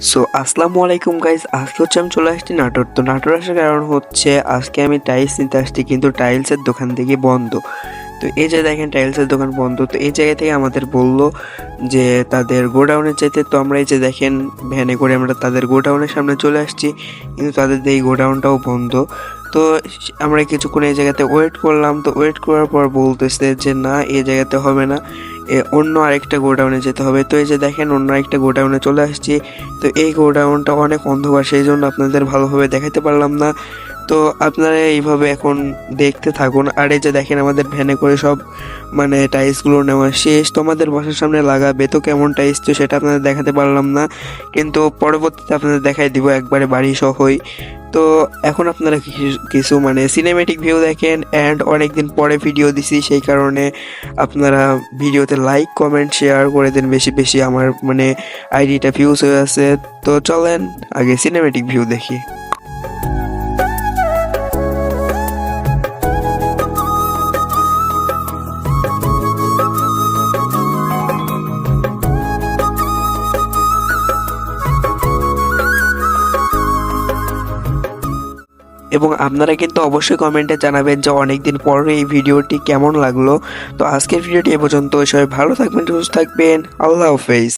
So আসসালামু আলাইকুম guys, আজকে হচ্ছে আমি চলে আসছি নাটোর। তো নাটোর আসার কারণ হচ্ছে আজকে আমি টাইলস নিতে আসছি, কিন্তু টাইলসের দোকান থেকে বন্ধ। তো এই যে দেখেন টাইলসের দোকান বন্ধ। তো এই জায়গা থেকে আমাদের বললো যে তাদের গোডাউনে যেতে। তো আমরা এই যে দেখেন ভ্যানে করে আমরা তাদের গোডাউনের সামনে চলে আসছি, কিন্তু তাদের এই গোডাউনটাও বন্ধ। তো আমরা কিছুক্ষণ এই জায়গাতে ওয়েট করলাম। তো ওয়েট করার পর বলতেছে যে না, এই জায়গাতে হবে না, অন্য আরেকটা গোডাউনে যেতে হবে। তো এই যে দেখেন অন্য আরেকটা গোডাউনে চলে আসছি। তো এই গোডাউনটা অনেক অন্ধকার, সেই জন্য আপনাদের ভালোভাবে দেখাতে পারলাম না। তো আপনারা এইভাবে এখন দেখতে থাকুন। আর এই যে দেখেন আমাদের ভ্যানে করে সব মানে টাইলসগুলো নেওয়া শেষ। তো আমাদের বাসার সামনে লাগাবে, তো কেমন টাইলস তো সেটা আপনাদের দেখাতে পারলাম না, কিন্তু পরবর্তীতে আপনাদের দেখাই দিব একবারে বাড়ি সহই। তো এখন আপনারা কিছু মানে সিনেমেটিক ভিউ দেখেন। অ্যান্ড অনেকদিন পরে ভিডিও দিছি, সেই কারণে আপনারা ভিডিওতে লাইক কমেন্ট শেয়ার করে দেন বেশি বেশি। আমার মানে আইডিটা ভিউজ হয়ে আছে। তো চলেন আগে সিনেমেটিক ভিউ দেখি। এবং আপনারা কিন্তু অবশ্যই কমেন্টে জানাবেন যে অনেকদিন পরে এই ভিডিওটি কেমন লাগলো। তো আজকের ভিডিওটি এ পর্যন্ত। সবাই ভালো থাকবেন, সুস্থ থাকবেন। আল্লাহ হাফেজ।